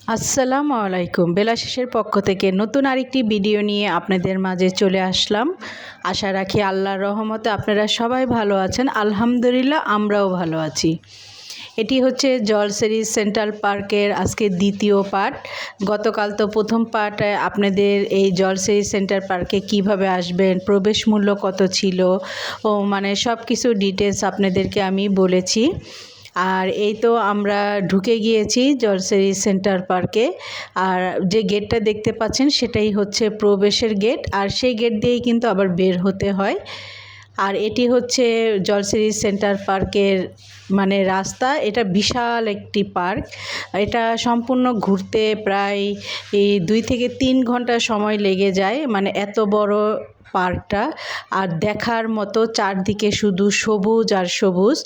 আসসালামু আলাইকুম। বেলা শেষের পক্ষ থেকে নতুন আরেকটি ভিডিও নিয়ে আপনাদের মাঝে চলে আসলাম। আশা রাখি আল্লাহর রহমতে আপনারা সবাই ভালো আছেন। আলহামদুলিল্লাহ আমরাও ভালো আছি। এটি হচ্ছে জলসেরি সেন্ট্রাল পার্কের আজকে দ্বিতীয় পার্ট। গতকাল তো প্রথম পার্টে আপনাদের এই জলসেরি সেন্ট্রাল পার্কে কিভাবে আসবেন, প্রবেশ মূল্য কত ছিল মানে সব কিছু ডিটেলস আপনাদেরকে আমি বলেছি। আর এই তো আমরা ঢুকে গিয়েছি জলসেরি সেন্ট্রাল পার্কে। আর যে গেটটা দেখতে পাচ্ছেন সেটাই হচ্ছে প্রবেশের গেট, আর সেই গেট দিয়েই কিন্তু আবার বের হতে হয়। আর এটি হচ্ছে জলসেরি সেন্ট্রাল পার্কের মানে রাস্তা। এটা বিশাল একটি পার্ক। এটা সম্পূর্ণ ঘুরতে প্রায় 2 থেকে 3 ঘন্টা সময় লেগে যায়, মানে এত বড় পার্কটা। আর দেখার মতো চারদিকে শুধু সবুজ আর সবুজ,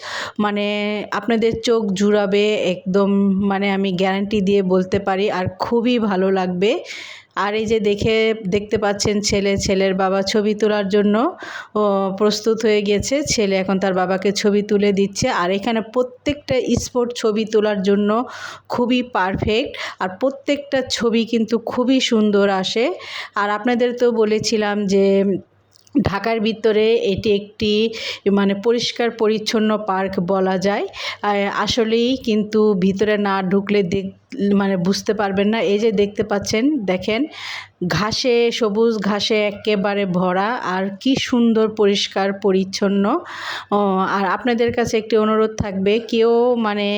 মানে আপনাদের চোখ জুড়াবে একদম, মানে আমি গ্যারান্টি দিয়ে বলতে পারি। আর খুবই ভালো লাগবে। আর এই যে দেখতে পাচ্ছেন ছেলের বাবা ছবি তোলার জন্য প্রস্তুত হয়ে গেছে। ছেলে এখন তার বাবাকে ছবি তুলে দিচ্ছে। আর এখানে প্রত্যেকটা স্পট ছবি তোলার জন্য খুবই পারফেক্ট, আর প্রত্যেকটা ছবি কিন্তু খুবই সুন্দর আসে। আর আপনাদের তো বলেছিলাম যে ঢাকার ভিতরে এটি একটি মানে পরিষ্কার পরিচ্ছন্ন পার্ক বলা যায়। আসলেই কিন্তু ভিতরে না ঢুকলে মানে বুঝতে পারবেন না। এই যে দেখতে পাচ্ছেন, দেখেন ঘাসে, সবুজ ঘাসে একেবারে ভরা, আর কি সুন্দর পরিষ্কার পরিচ্ছন্ন। আর আপনাদের কাছে একটি অনুরোধ থাকবে, কেউ মানে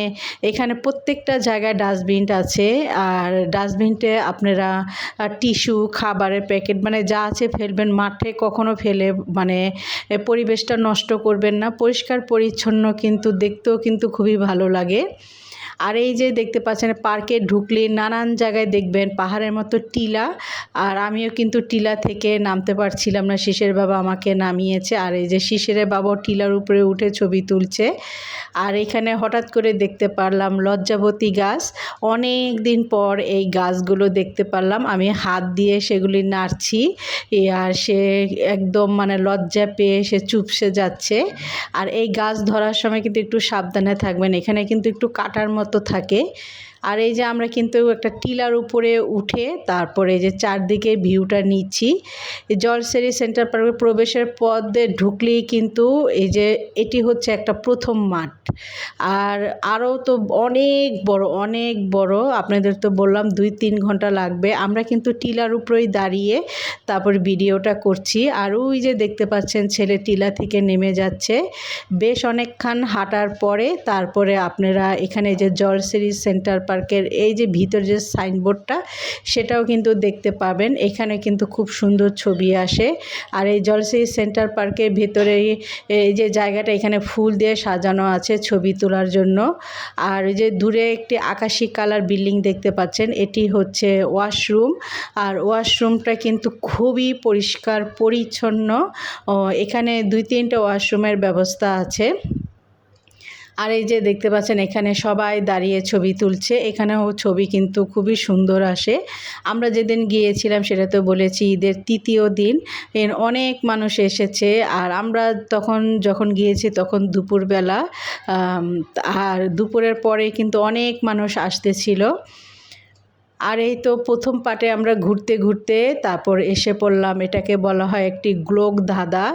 এখানে প্রত্যেকটা জায়গায় ডাস্টবিন আছে। আর ডাস্টবিনতে আপনারা টিস্যু, খাবারের প্যাকেট মানে যা আছে ফেলবেন, মাঠে কখনো ফেলে মানে পরিবেশটা নষ্ট করবেন না। পরিষ্কার পরিচ্ছন্ন কিন্তু দেখতেও কিন্তু খুবই ভালো লাগে। আর এই যে দেখতে পাচ্ছেন পার্কে ঢুকলে নানান জায়গায় দেখবেন পাহাড়ের মতো টিলা। আর আমিও কিন্তু টিলা থেকে নামতে পারছিলাম না, শিশিরের বাবা আমাকে নামিয়েছে। আর এই যে শিশিরের বাবাও টিলার উপরে উঠে ছবি তুলছে। আর এখানে হঠাৎ করে দেখতে পারলাম লজ্জাবতী গাছ। অনেক দিন পর এই গাছগুলো দেখতে পারলাম। আমি হাত দিয়ে সেগুলি নাড়ছি, আর সে একদম মানে লজ্জা পেয়ে সে চুপসে যাচ্ছে। আর এই গাছ ধরার সময় কিন্তু একটু সাবধানে থাকবেন, এখানে কিন্তু একটু কাটার মতো থাকে। আর এই যে আমরা কিন্তু একটা টিলার উপরে উঠে তারপরে এই যে চারদিকে ভিউটা নিচ্ছি। জলসেরি সেন্ট্রাল পার্কের প্রবেশের পথ দিয়ে ঢুকলেই কিন্তু এই যে এটি হচ্ছে একটা প্রথম মাঠ। আর আরও তো অনেক বড়। আপনাদের তো বললাম 2-3 ঘন্টা লাগবে। আমরা কিন্তু টিলার উপরেই দাঁড়িয়ে তারপর ভিডিওটা করছি। আর ওই যে দেখতে পাচ্ছেন ছেলে টিলা থেকে নেমে যাচ্ছে। বেশ অনেকক্ষণ হাঁটার পরে তারপরে আপনারা এখানে যে জলসেরি সেন্ট্রাল পার্কের এই যে ভিতর যে সাইনবোর্ডটা সেটাও কিন্তু দেখতে পাবেন। এখানে কিন্তু খুব সুন্দর ছবি আসে। আর এই জলসেরি সেন্ট্রাল পার্কের ভেতরে এই যে জায়গাটা, এখানে ফুল দিয়ে সাজানো আছে ছবি তোলার জন্য। আর এই যে দূরে একটি আকাশি কালার বিল্ডিং দেখতে পাচ্ছেন, এটি হচ্ছে ওয়াশরুম। আর ওয়াশরুমটা কিন্তু খুবই পরিষ্কার পরিচ্ছন্ন। এখানে 2-3টা ওয়াশরুমের ব্যবস্থা আছে। আর এই যে দেখতে পাচ্ছেন এখানে সবাই দাঁড়িয়ে ছবি তুলছে। এখানেও ছবি কিন্তু খুবই সুন্দর আসে। আমরা যেদিন গিয়েছিলাম সেটা তো বলেছি ঈদের 3য় দিন, অনেক মানুষ এসেছে। আর আমরা যখন গিয়েছি তখন দুপুরবেলা, আর দুপুরের পরে কিন্তু অনেক মানুষ আসতেছিল। আর এই তো প্রথম পার্টে আমরা ঘুরতে তারপর এসে পড়লাম, এটাকে বলা হয় একটি গ্লোক ধাঁধা।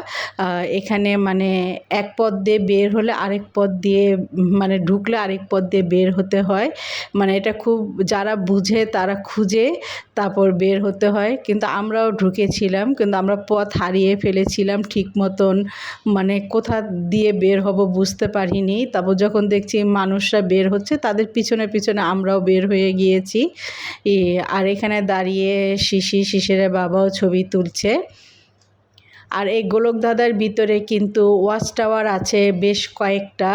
এখানে মানে এক পথ দিয়ে বের হলে আরেক পথ দিয়ে, মানে ঢুকলে আরেক পথ দিয়ে বের হতে হয়। মানে এটা খুব যারা বুঝে তারা খুঁজে তারপর বের হতে হয়। কিন্তু আমরাও ঢুকেছিলাম, কিন্তু আমরা পথ হারিয়ে ফেলেছিলাম ঠিক মতন, মানে কোথা দিয়ে বের হব বুঝতে পারিনি। তারপর যখন দেখছি মানুষরা বের হচ্ছে তাদের পিছনে পিছনে আমরাও বের হয়ে গিয়েছি। আর এখানে দাঁড়িয়ে শিশিরের বাবাও ছবি তুলছে। আর এই গোলক ধাঁধার ভিতরে কিন্তু ওয়াচ টাওয়ার আছে বেশ কয়েকটা।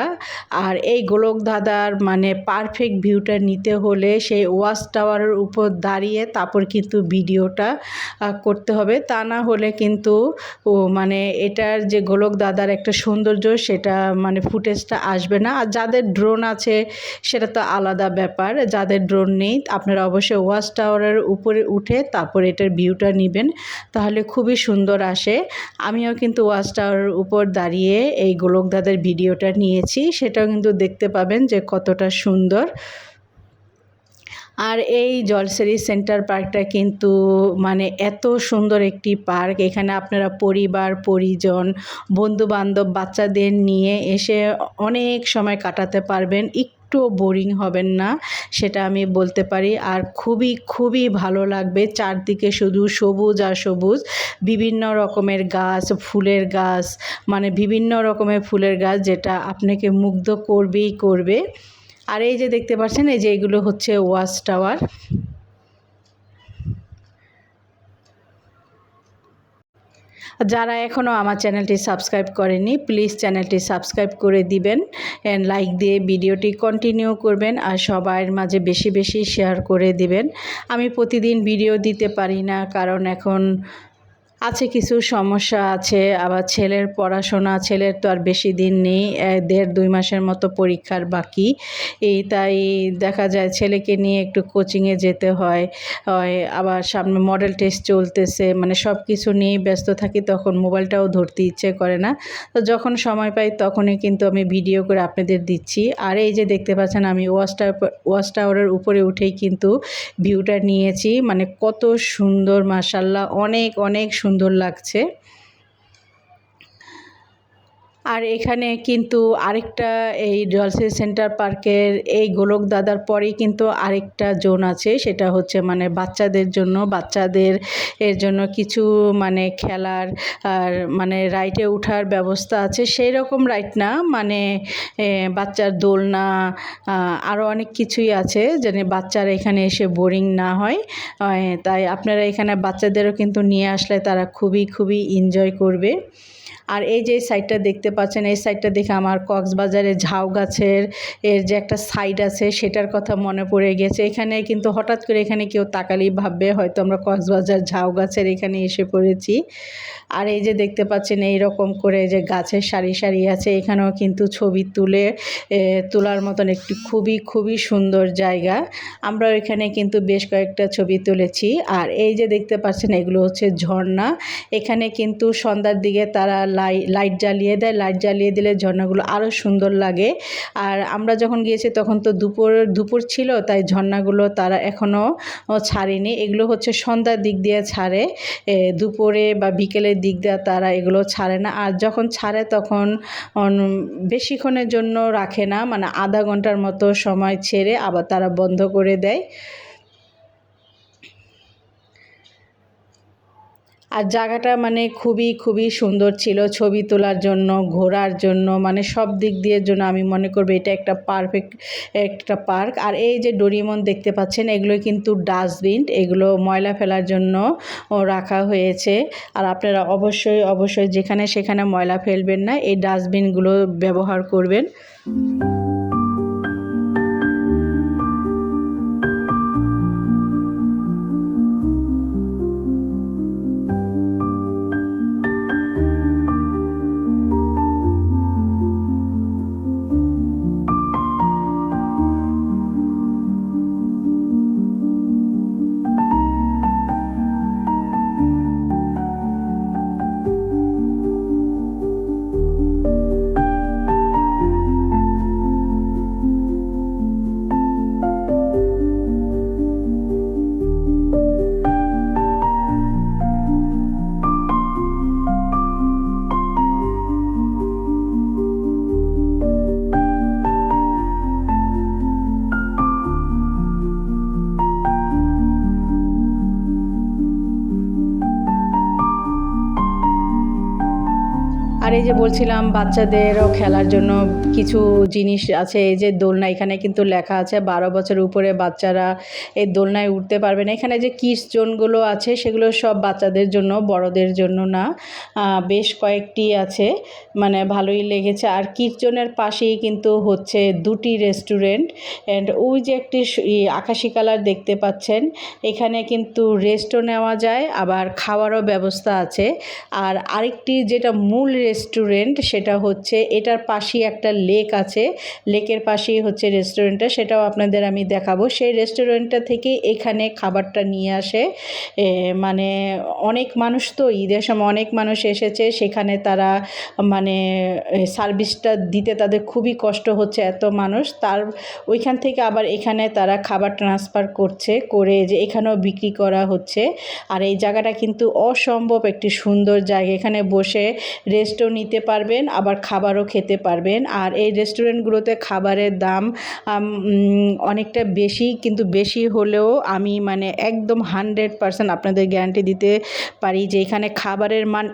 আর এই গোলক ধাঁধার মানে পারফেক্ট ভিউটা নিতে হলে সেই ওয়াচ টাওয়ারের উপর দাঁড়িয়ে তারপর কিন্তু ভিডিওটা করতে হবে, তা না হলে কিন্তু মানে এটার যে গোলক ধাঁধার একটা সৌন্দর্য সেটা মানে ফুটেজটা আসবে না। আর যাদের ড্রোন আছে সেটা তো আলাদা ব্যাপার, যাদের ড্রোন নেই আপনারা অবশ্যই ওয়াচ টাওয়ারের উপরে উঠে তারপর এটার ভিউটা নেবেন, তাহলে খুবই সুন্দর আসে। আমিও কিন্তু ওয়াচ টাওয়ারের উপর দাঁড়িয়ে এই গোলক ধাঁধার ভিডিওটা নিয়েছি, সেটাও কিন্তু দেখতে পাবেন যে কতটা সুন্দর। আর এই জলসারি সেন্টার পার্কটা কিন্তু মানে এত সুন্দর একটি পার্ক, এখানে আপনারা পরিবার পরিজন বন্ধুবান্ধব বাচ্চাদের নিয়ে এসে অনেক সময় কাটাতে পারবেন, একটু বোরিং হবেন না, সেটা আমি বলতে পারি। আর খুবই খুবই ভালো লাগবে, চারদিকে শুধু সবুজ আর সবুজ, বিভিন্ন রকমের গাছ, ফুলের গাছ, মানে বিভিন্ন রকমের ফুলের গাছ, যেটা আপনাকে মুগ্ধ করবেই করবে। আর এই যে দেখতে পাচ্ছেন, এই যে এগুলো হচ্ছে ওয়াচ টাওয়ার। যারা এখনও আমার চ্যানেলটি সাবস্ক্রাইব করেনি, প্লিজ চ্যানেলটি সাবস্ক্রাইব করে দিবেন, লাইক দিয়ে ভিডিওটি কন্টিনিউ করবেন, আর সবার মাঝে বেশি বেশি শেয়ার করে দিবেন। আমি প্রতিদিন ভিডিও দিতে পারি না, কারণ এখন আছে কিছু সমস্যা আছে, আবার ছেলের পড়াশোনা, ছেলের তো আর বেশি দিন নেই, 1.5-2 মাসের মতো পরীক্ষার বাকি। তাই দেখা যায় ছেলেকে নিয়ে একটু কোচিংয়ে যেতে হয়, আবার সামনে মডেল টেস্ট চলতেছে, মানে সব কিছু নিয়েই ব্যস্ত থাকি, তখন মোবাইলটাও ধরতে ইচ্ছে করে না। তো যখন সময় পাই তখনই কিন্তু আমি ভিডিও করে আপনাদের দিচ্ছি। আর এই যে দেখতে পাচ্ছেন, আমি ওয়াচ টাওয়ারের উপরে উঠেই কিন্তু ভিউটা নিয়েছি, মানে কত সুন্দর, মাশাআল্লাহ, অনেক অনেক সুন্দর লাগছে। আর এখানে কিন্তু আরেকটা, এই জলসারি সেন্টার পার্কের এই গোলক দাদার পরেই কিন্তু আরেকটা জোন আছে, সেটা হচ্ছে মানে বাচ্চাদের জন্য, বাচ্চাদের এর জন্য কিছু মানে খেলার আর মানে রাইডে ওঠার ব্যবস্থা আছে, সেই রকম রাইড না, মানে বাচ্চার দোলনা, আরও অনেক কিছুই আছে যেন বাচ্চারা এখানে এসে বোরিং না হয়। তাই আপনারা এখানে বাচ্চাদেরও কিন্তু নিয়ে আসলে তারা খুবই খুবই এনজয় করবে। আর এই যে সাইডটা দেখতে পাচ্ছেন, এই সাইডটা দেখে আমার কক্সবাজারে ঝাউ গাছের এর যে একটা সাইড আছে, সেটার কথা মনে পড়ে গেছে। এখানে কিন্তু হঠাৎ করে এখানে কেউ তাকালেই ভাববে হয়তো আমরা কক্সবাজার ঝাউ গাছের এখানে এসে পড়েছি। আর এই যে দেখতে পাচ্ছেন, এই রকম করে যে গাছের সারি সারি আছে, এখানেও কিন্তু ছবি তোলার মতন একটি খুবই খুবই সুন্দর জায়গা। আমরা এখানে কিন্তু বেশ কয়েকটা ছবি তুলেছি। আর এই যে দেখতে পাচ্ছেন, এগুলো হচ্ছে ঝর্ণা। এখানে কিন্তু সন্ধ্যার দিকে তারা লাইট জ্বালিয়ে দেয়, লাইট জ্বালিয়ে দিলে ঝর্ণাগুলো আরও সুন্দর লাগে। আর আমরা যখন গিয়েছি তখন তো দুপুর ছিল, তাই ঝর্ণাগুলো তারা এখনও ছাড়েনি। এগুলো হচ্ছে সন্ধ্যার দিক দিয়ে ছাড়ে, দুপুরে বা বিকেলের দিক দিয়ে তারা এগুলো ছাড়ে না। আর যখন ছাড়ে তখন বেশিক্ষণের জন্য রাখে না, মানে আধা ঘন্টার মতো সময় ছেড়ে আবার তারা বন্ধ করে দেয়। আর জায়গাটা মানে খুবই খুবই সুন্দর ছিল ছবি তোলার জন্য, ঘোরার জন্য, মানে সব দিক দিয়ে জন্য আমি মনে করব এটা একটা পারফেক্ট একটা পার্ক। আর এই যে ডোরিমন দেখতে পাচ্ছেন, এগুলো কিন্তু ডাস্টবিন, এগুলো ময়লা ফেলার জন্য রাখা হয়েছে। আর আপনারা অবশ্যই অবশ্যই যেখানে সেখানে ময়লা ফেলবেন না, এই ডাস্টবিনগুলো ব্যবহার করবেন। আর এই যে বলছিলাম বাচ্চাদেরও খেলার জন্য কিছু জিনিস আছে, এই যে দোলনা, এখানে কিন্তু লেখা আছে 12 বছরের উপরে বাচ্চারা এই দোলনায় উঠতে পারবে না। এখানে যে কিডস জোনগুলো আছে সেগুলো সব বাচ্চাদের জন্য, বড়দের জন্য না। বেশ কয়েকটি আছে, মানে ভালোই লেগেছে। আর কিডস জোনের পাশেই কিন্তু হচ্ছে 2টি রেস্টুরেন্ট, অ্যান্ড ওই যে একটি আকাশি কালার দেখতে পাচ্ছেন, এখানে কিন্তু রেস্টও নেওয়া যায়, আবার খাওয়ারও ব্যবস্থা আছে। আর আরেকটি যেটা মূল রেস্টুরেন্ট, সেটা হচ্ছে এটার পাশেই একটা লেক আছে, লেকের পাশেই হচ্ছে রেস্টুরেন্টটা, সেটাও আপনাদের আমি দেখাবো। সেই রেস্টুরেন্টটা থেকে এখানে খাবারটা নিয়ে আসে। মানে অনেক মানুষ তো ঈদের সময় অনেক মানুষ এসেছে, সেখানে তারা মানে সার্ভিসটা দিতে তাদের খুবই কষ্ট হচ্ছে, এত মানুষ। তার ওইখান থেকে আবার এখানে তারা খাবার ট্রান্সফার করছে, করে যে এখানেও বিক্রি করা হচ্ছে। আর এই জায়গাটা কিন্তু অসম্ভব একটি সুন্দর জায়গা, এখানে বসে রেস্টও নিতে পারবেন, আবার খাবারও খেতে পারবেন। আর এই রেস্টুরেন্টগুলোতে খাবারের দাম অনেকটা বেশি, কিন্তু বেশি হলেও আমি মানে একদম 100% আপনাদের গ্যারান্টি দিতে পারি যে এখানে খাবারের মান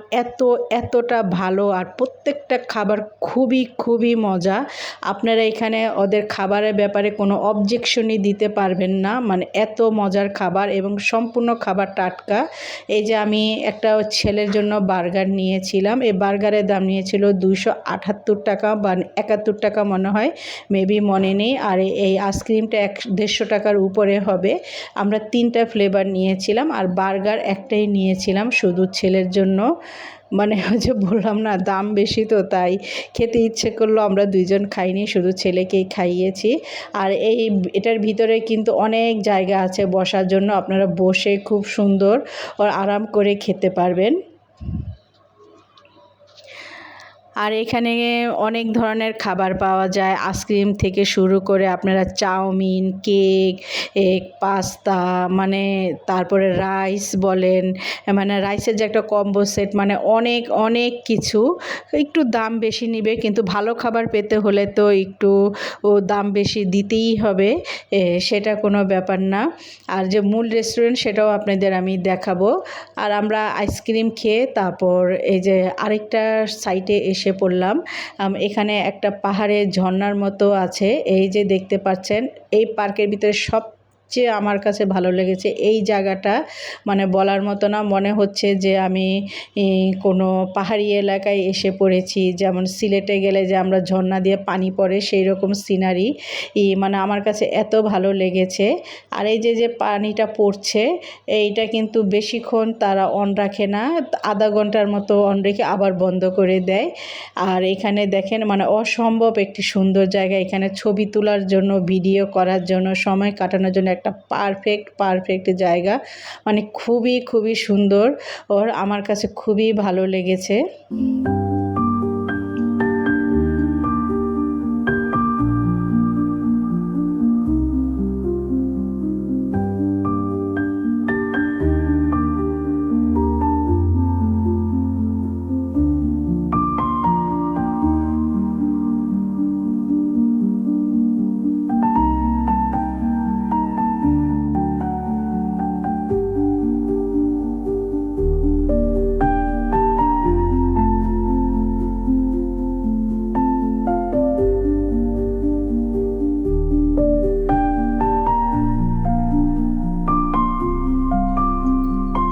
এতটা ভালো, আর প্রত্যেকটা খাবার খুবই খুবই মজা। আপনারা এখানে ওদের খাবারের ব্যাপারে কোনো অবজেকশনই দিতে পারবেন না, মানে এত মজার খাবার এবং সম্পূর্ণ খাবার টাটকা। এই যে আমি একটা ছেলের জন্য বার্গার নিয়েছিলাম, এই বার্গারের দাম নিয়েছিল 278 টাকা বা 71 টাকা মনে হয়, মেবি মনে নেই। আর এই আইসক্রিমটা 150 টাকার উপরে হবে। আমরা 3টা ফ্লেভার নিয়েছিলাম, আর বার্গার একটাই নিয়েছিলাম শুধু ছেলের জন্য। মানে ওই যে বললাম না, দাম বেশি তো তাই খেতে ইচ্ছে করলো, আমরা 2জন খাইনি, শুধু ছেলেকেই খাইয়েছি। আর এটার ভিতরে কিন্তু অনেক জায়গা আছে বসার জন্য, আপনারা বসে খুব সুন্দর আর আরাম করে খেতে পারবেন। আর এখানে অনেক ধরনের খাবার পাওয়া যায়, আইসক্রিম থেকে শুরু করে আপনারা চাউমিন, কেক, পাস্তা, মানে তারপরে রাইস বলেন, মানে রাইসের যে একটা কম্বো সেট, মানে অনেক অনেক কিছু। একটু দাম বেশি নেবে, কিন্তু ভালো খাবার পেতে হলে তো একটু দাম বেশি দিতেই হবে, সেটা কোনো ব্যাপার না। আর যে মূল রেস্টুরেন্ট সেটাও আপনাদের আমি দেখাবো। আর আমরা আইসক্রিম খেয়ে তারপর এই যে আরেকটা সাইটে এসে পড়লাম। এখানে একটা পাহাড়ের ঝর্ণার মতো আছে, এই যে দেখতে পাচ্ছেন। এই পার্কের ভিতরে সবচেয়ে আমার কাছে ভালো লেগেছে এই জায়গাটা, মানে বলার মতো না, মনে হচ্ছে যে আমি কোনো পাহাড়ি এলাকায় এসে পড়েছি, যেমন সিলেটে গেলে যে আমরা ঝর্ণা দিয়ে পানি পড়ে সেই রকম সিনারি, মানে আমার কাছে এত ভালো লেগেছে। আর এই যে পানিটা পড়ছে, এইটা কিন্তু বেশিক্ষণ তারা অন রাখে না, আধা ঘন্টার মতো অন রেখে আবার বন্ধ করে দেয়। আর এখানে দেখেন মানে অসম্ভব একটি সুন্দর জায়গা, এখানে ছবি তোলার জন্য, ভিডিও করার জন্য, সময় কাটানোর জন্য একটা পারফেক্ট জায়গা, মানে খুবই খুবই সুন্দর। ওর আমার কাছে খুবই ভালো লেগেছে।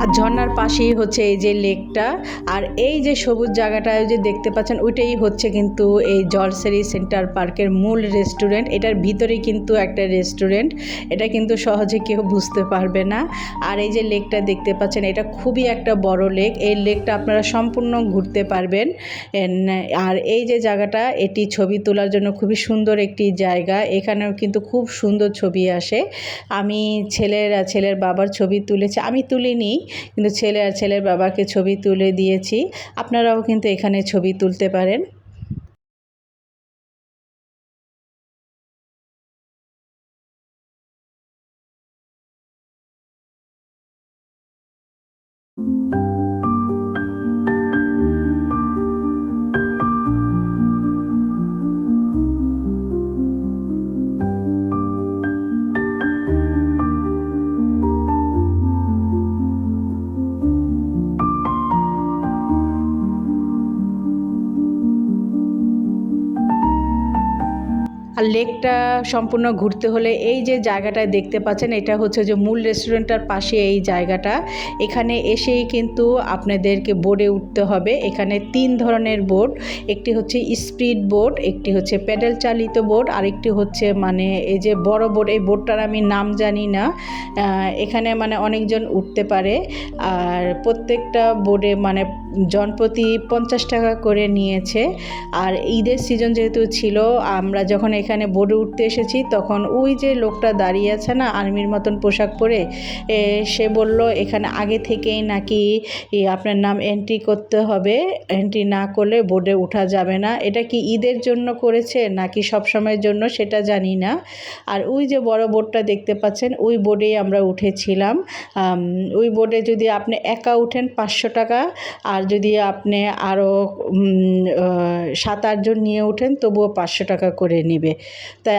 আর ঝর্ণার পাশেই হচ্ছে এই যে লেকটা, আর এই যে সবুজ জায়গাটা যে দেখতে পাচ্ছেন ওইটাই হচ্ছে কিন্তু এই জলসারি সেন্টার পার্কের মূল রেস্টুরেন্ট। এটার ভিতরেই কিন্তু একটা রেস্টুরেন্ট, এটা কিন্তু সহজে কেউ বুঝতে পারবে না। আর এই যে লেকটা দেখতে পাচ্ছেন, এটা খুবই একটা বড় লেক, এই লেকটা আপনারা সম্পূর্ণ ঘুরতে পারবেন। আর এই যে জায়গাটা, এটি ছবি তোলার জন্য খুবই সুন্দর একটি জায়গা, এখানেও কিন্তু খুব সুন্দর ছবি আসে। আমি ছেলের বাবার ছবি তুলেছি, আমি তুলিনি, কিন্তু ছেলে আর ছেলের বাবাকে ছবি তুলে দিয়েছি। আপনারাও কিন্তু এখানে ছবি তুলতে পারেন। আর আর লেকটা সম্পূর্ণ ঘুরতে হলে এই যে জায়গাটা দেখতে পাচ্ছেন, এটা হচ্ছে যে মূল রেস্টুরেন্টটার পাশে এই জায়গাটা। এখানে এসেই কিন্তু আপনাদেরকে বোটে উঠতে হবে। এখানে 3 ধরনের বোট, একটি হচ্ছে স্পিড বোট, একটি হচ্ছে প্যাডেল চালিত বোট, আরেকটি হচ্ছে মানে এই যে বড় বোট। এই বোটটার আমি নাম জানি না। এখানে মানে অনেকজন উঠতে পারে, আর প্রত্যেকটা বোটে মানে জনপ্রতি 50 টাকা করে নিয়েছে। আর ঈদের সিজন যেহেতু ছিল, আমরা যখন এখানে বোটে উঠতে এসেছি তখন ওই যে লোকটা দাঁড়িয়ে আছে না আর্মির মতন পোশাক পরে, সে বলল এখানে আগে থেকেই নাকি আপনার নাম এন্ট্রি করতে হবে, এন্ট্রি না করলে বোটে ওঠা যাবে না। এটা কি ঈদের জন্য করেছে নাকি সব সময়ের জন্য সেটা জানি না। আর ওই যে বড় বোটটা দেখতে পাচ্ছেন, ওই বোটেই আমরা উঠেছিলাম। ওই বোটে যদি আপনি একা উঠেন 500 টাকা, আর যদি আপনি আরও 7-8 জন নিয়ে ওঠেন তবুও 500 টাকা করে নেবে। তাই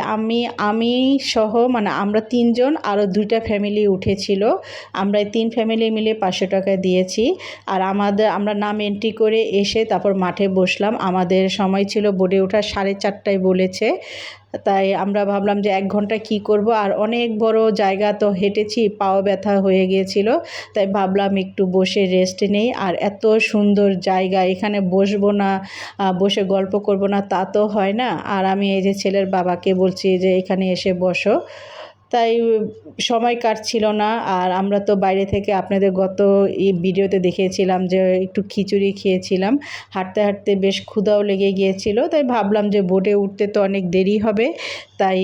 আমি সহ মানে আমরা 3 জন, আরও 2টা ফ্যামিলি উঠেছিল। আমরা 3 ফ্যামিলি মিলে 500 টাকা দিয়েছি। আর আমরা নাম এন্ট্রি করে এসে তারপর মাঠে বসলাম। আমাদের সময় ছিল বোটে ওঠার 4:30টায় বলেছে। তাই আমরা ভাবলাম যে 1 ঘন্টা কি করব, আর অনেক বড় জায়গা তো হেঁটেছি, পাও ব্যথা হয়ে গিয়েছিল। তাই ভাবলাম একটু বসে রেস্ট নেই। আর এত সুন্দর জায়গা, এখানে বসবো না, বসে গল্প করব না তা তো হয় না। আর আমি এই যে ছেলের বাবাকে বলছি যে এখানে এসে বসো। তাই সময় কাটছিল না। আর আমরা তো বাইরে থেকে আপনাদের গত এই ভিডিওতে দেখিয়েছিলাম যে একটু খিচুড়ি খেয়েছিলাম। হাঁটতে হাঁটতে বেশ ক্ষুধাও লেগে গিয়েছিল। তাই ভাবলাম যে বোটে উঠতে তো অনেক দেরি হবে, তাই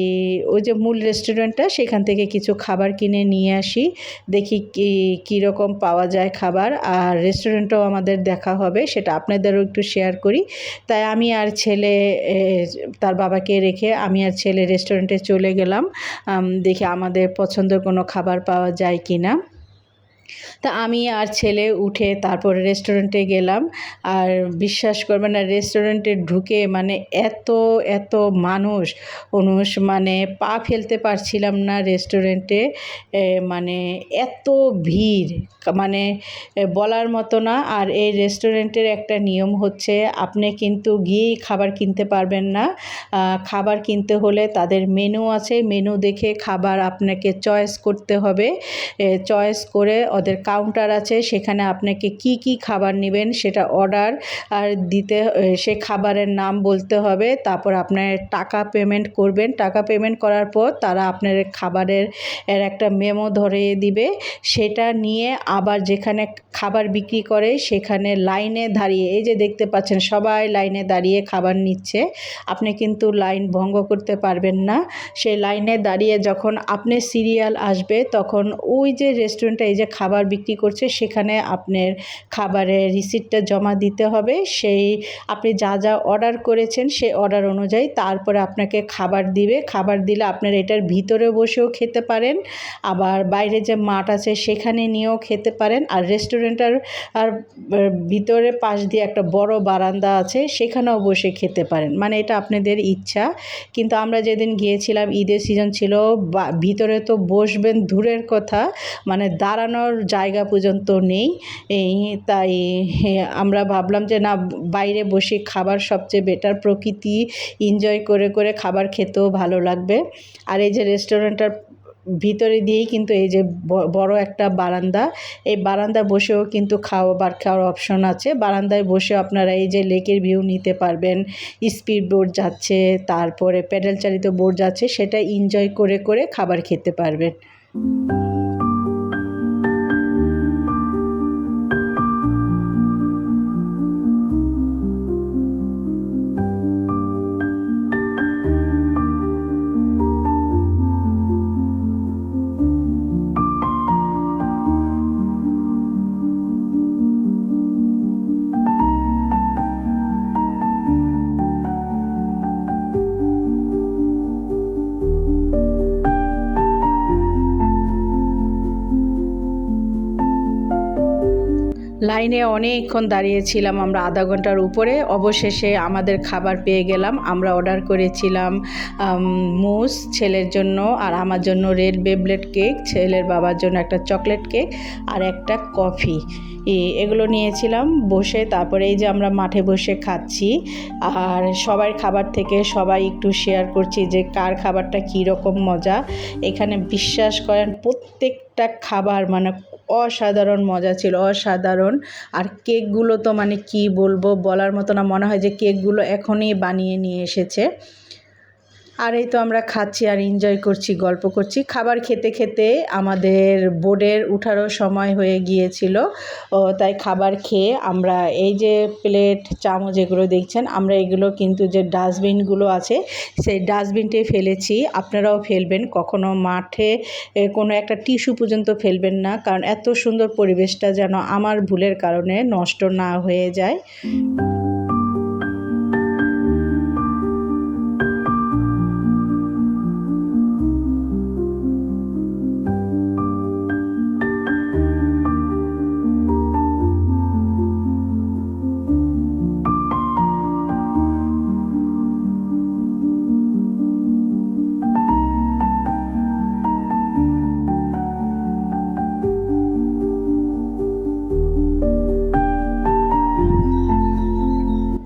ওই যে মূল রেস্টুরেন্টটা সেখান থেকে কিছু খাবার কিনে নিয়ে আসি, দেখি কীরকম পাওয়া যায় খাবার। আর রেস্টুরেন্টটাও আমাদের দেখা হবে, সেটা আপনাদেরও একটু শেয়ার করি। তাই আমি আর ছেলে, তার বাবাকে রেখে আমি আর ছেলে রেস্টুরেন্টে চলে গেলাম, দেখি আমাদের পছন্দের কোনো খাবার পাওয়া যায় কি না। তা আমি আর ছেলে উঠে তারপরে রেস্টুরেন্টে গেলাম। আর বিশ্বাস করবেন না, রেস্টুরেন্টে ঢুকে মানে এত মানুষ মানে পা ফেলতে পারছিলাম না রেস্টুরেন্টে। মানে এত ভিড়, মানে বলার মতো না। আর এই রেস্টুরেন্টের একটা নিয়ম হচ্ছে আপনি কিন্তু গিয়েই খাবার কিনতে পারবেন না। খাবার কিনতে হলে তাদের মেনু আছে, মেনু দেখে খাবার আপনাকে চয়েস করতে হবে। চয়েস করে ওদের কাউন্টার আছে, সেখানে আপনাকে কি খাবার নেবেন সেটা অর্ডার আর দিতে, সে খাবারের নাম বলতে হবে। তারপর আপনার টাকা পেমেন্ট করবেন। টাকা পেমেন্ট করার পর তারা আপনার খাবারের একটা মেমো ধরিয়ে দিবে। সেটা নিয়ে আবার যেখানে খাবার বিক্রি করে সেখানে লাইনে দাঁড়িয়ে, এই যে দেখতে পাচ্ছেন সবাই লাইনে দাঁড়িয়ে খাবার নিচ্ছে, আপনি কিন্তু লাইন ভঙ্গ করতে পারবেন না। সেই লাইনে দাঁড়িয়ে যখন আপনার সিরিয়াল আসবে তখন ওই যে রেস্টুরেন্টে এই যে খাবার বিক্রি করছে সেখানে আপনার খাবারের রিসিপ্টটা জমা দিতে হবে। সেই আপনি যা অর্ডার করেছেন সেই অর্ডার অনুযায়ী তারপরে আপনাকে খাবার দিবে। খাবার দিলে আপনার এটার ভিতরে বসেও খেতে পারেন, আবার বাইরে যে মাঠ আছে সেখানে নিয়েও খেতে পারেন। আর রেস্টুরেন্টের ভিতরে পাশ দিয়ে একটা বড় বারান্দা আছে, সেখানেও বসে খেতে পারেন, মানে এটা আপনাদের ইচ্ছা। কিন্তু আমরা যেদিন গিয়েছিলাম ঈদের সিজন ছিল, ভিতরে তো বসবেন দূরের কথা, মানে দাঁড়ানোর জায়গা পর্যন্ত নেই। তাই আমরা ভাবলাম যে না, বাইরে বসে খাবার সবচেয়ে বেটার, প্রকৃতি এনজয় করে খাবার খেতেও ভালো লাগবে। আর এই যে রেস্টুরেন্টটার ভিতরে দিয়েই কিন্তু এই যে বড় একটা বারান্দা, এই বারান্দা বসেও কিন্তু খাওয়ার অপশন আছে। বারান্দায় বসে আপনারা এই যে লেকের ভিউ নিতে পারবেন, স্পিড বোট যাচ্ছে, তারপরে প্যাডেল চালিত বোট যাচ্ছে, সেটা এনজয় করে খাবার খেতে পারবেন। লাইনে অনেকক্ষণ দাঁড়িয়েছিলাম আমরা, আধা ঘন্টার উপরে। অবশেষে আমাদের খাবার পেয়ে গেলাম। আমরা অর্ডার করেছিলাম মুস ছেলের জন্য, আর আমার জন্য রেড ভেলভেট কেক, ছেলের বাবার জন্য একটা চকলেট কেক আর একটা কফি। এগুলো নিয়েছিলাম বসে। তারপরে এই যে আমরা মাঠে বসে খাচ্ছি, আর সবার খাবার থেকে সবাই একটু শেয়ার করছি যে কার খাবারটা কী রকম মজা। এখানে বিশ্বাস করেন প্রত্যেকটা খাবার মানে অসাধারণ মজা ছিল, অসাধারণ। আর কেকগুলো তো মানে কি বলবো, বলার মতো না, মনে হয় যে কেকগুলো এখনই বানিয়ে নিয়ে এসেছে। আর এই তো আমরা খাচ্ছি আর এনজয় করছি, গল্প করছি। খাবার খেতে খেতে আমাদের বোর্ডের উঠারও সময় হয়ে গিয়েছিল। তাই খাবার খেয়ে আমরা এই যে প্লেট চামচ এগুলো দেখছেন, আমরা এগুলো কিন্তু যে ডাস্টবিনগুলো আছে সেই ডাস্টবিনটাই ফেলেছি। আপনারাও ফেলবেন, কখনো মাঠে কোনো একটা টিস্যু পর্যন্ত ফেলবেন না, কারণ এত সুন্দর পরিবেশটা যেন আমার ভুলের কারণে নষ্ট না হয়ে যায়।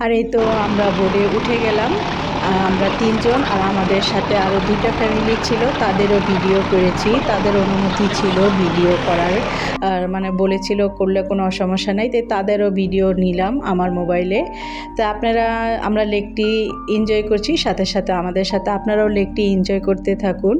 আর এই তো আমরা বোর্ডে উঠে গেলাম। আমরা 3 জন, আর আমাদের সাথে আরও 2টা ফ্যামিলি ছিল, তাদেরও ভিডিও করেছি। তাদের অনুমতি ছিল ভিডিও করার, মানে বলেছিল করলে কোনো সমস্যা নাই, তাই তাদেরও ভিডিও নিলাম আমার মোবাইলে। তা আমরা লেকটি এনজয় করছি, সাথে সাথে আমাদের সাথে আপনারাও লেকটি এনজয় করতে থাকুন।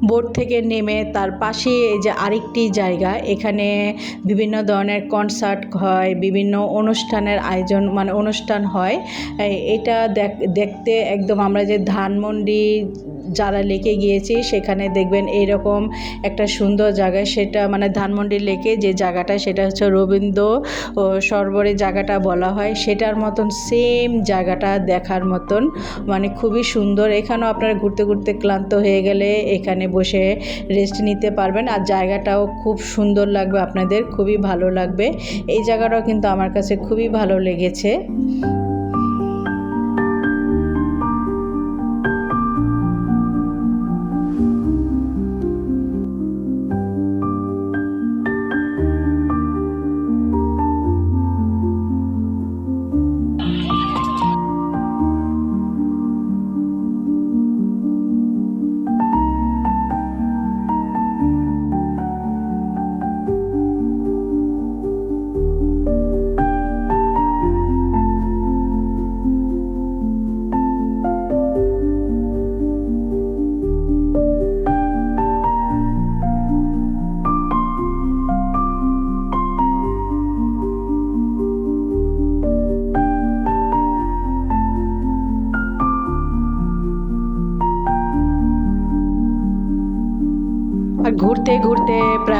বোট থেকে নেমে তার পাশে এই যে আরেকটি জায়গা, এখানে বিভিন্ন ধরনের কনসার্ট হয়, বিভিন্ন অনুষ্ঠানের আয়োজন মানে অনুষ্ঠান হয়। এটা দেখতে একদম আমরা যে ধানমন্ডি যারা লেকে গিয়েছি সেখানে দেখবেন এইরকম একটা সুন্দর জায়গায়, সেটা মানে ধানমন্ডি লেকে যে জায়গাটা সেটা হচ্ছে রবীন্দ্র সরোবরের জায়গাটা বলা হয়, সেটার মতন সেম জায়গাটা দেখার মতন, মানে খুবই সুন্দর। এখানেও আপনারা ঘুরতে ঘুরতে ক্লান্ত হয়ে গেলে এখানে বসে রেস্ট নিতে পারবেন, আর জায়গাটাও খুব সুন্দর লাগবে আপনাদের, খুবই ভালো লাগবে। এই জায়গাটাও কিন্তু আমার কাছে খুবই ভালো লেগেছে।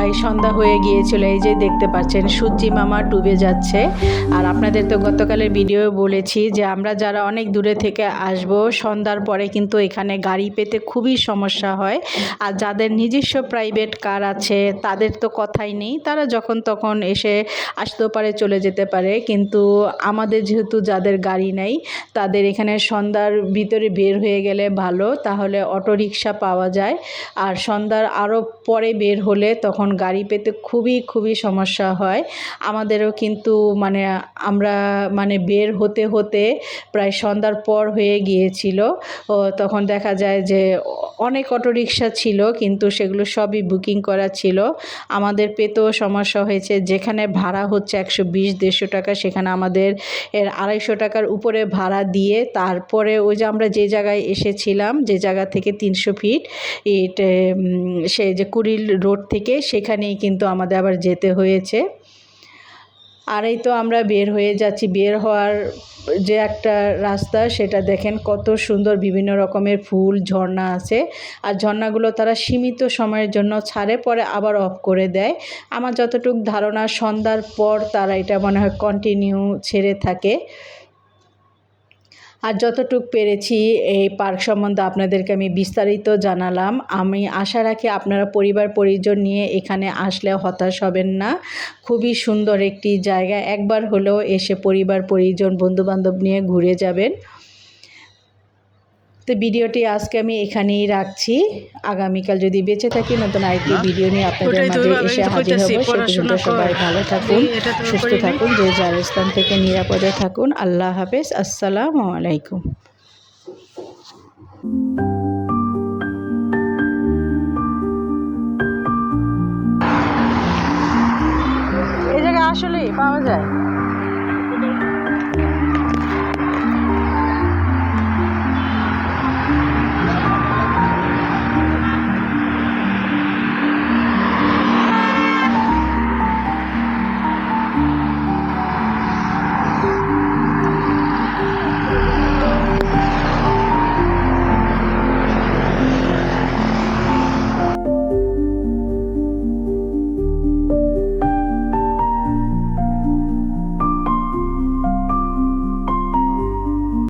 প্রায় সন্ধ্যা হয়ে গিয়েছিল। এই যে দেখতে পাচ্ছেন সূর্যি মামা ডুবে যাচ্ছে। আর আপনাদের তো গতকালের ভিডিও বলেছি যে আমরা যারা অনেক দূরে থেকে আসব সন্ধ্যার পরে কিন্তু এখানে গাড়ি পেতে খুবই সমস্যা হয়। আর যাদের নিজস্ব প্রাইভেট কার আছে তাদের তো কথাই নেই, তারা যখন তখন এসে আসতেও পারে, চলে যেতে পারে। কিন্তু আমাদের যেহেতু যাদের গাড়ি নাই তাদের এখানে সন্ধ্যার ভিতরে বের হয়ে গেলে ভালো, তাহলে অটোরিকশা পাওয়া যায়। আর সন্ধ্যার আরও পরে বের হলে তখন গাড়ি পেতে খুবই সমস্যা হয় আমাদেরও। কিন্তু আমরা বের হতে হতে প্রায় সন্ধ্যার পর হয়ে গিয়েছিল। তখন দেখা যায় যে অনেক অটোরিকশা ছিল কিন্তু সেগুলো সবই বুকিং করা ছিল। আমাদের পেতেও সমস্যা হয়েছে। যেখানে ভাড়া হচ্ছে 120-150 টাকা, সেখানে আমাদের 250 টাকার উপরে ভাড়া দিয়ে তারপরে ওই যে আমরা যে জায়গায় এসেছিলাম, যে জায়গা থেকে 300 ফিট সে যে কুড়িল রোড থেকে, সেখানেই কিন্তু আমাদের আবার যেতে হয়েছে। আর এই তো আমরা বের হয়ে যাচ্ছি। বের হওয়ার যে একটা রাস্তা, সেটা দেখেন কত সুন্দর, বিভিন্ন রকমের ফুল ঝর্ণা আছে। আর ঝর্ণাগুলো তারা সীমিত সময়ের জন্য ছাড়ে, পরে আবার অফ করে দেয়। আমার যতটুকু ধারণা সন্ধ্যার পর তারা এটা মনে হয় কন্টিনিউ ছেড়ে থাকে। আর যতটুক পেরেছি এই পার্ক সম্বন্ধে আপনাদেরকে আমি বিস্তারিত জানালাম। আমি আশা রাখি আপনারা পরিবার পরিজন নিয়ে এখানে আসলে হতাশ হবেন না। খুবই সুন্দর একটি জায়গা, একবার হলেও এসে পরিবার পরিজন বন্ধুবান্ধব নিয়ে ঘুরে যাবেন। তো ভিডিওটি আজকে আমি এখানেই রাখছি। আগামীকাল যদি বেঁচে থাকি নতুন আরেকটি ভিডিও নিয়ে আপনাদের মাঝে এসে হাজির হব। সে পর্যন্ত সবাই ভালো থাকুন, সুস্থ থাকুন, যে যার স্থান থেকে নিরাপদে থাকুন। আল্লাহ হাফেজ। আসসালামু আলাইকুম। এই জায়গায় আসলেই পাওয়া যায়।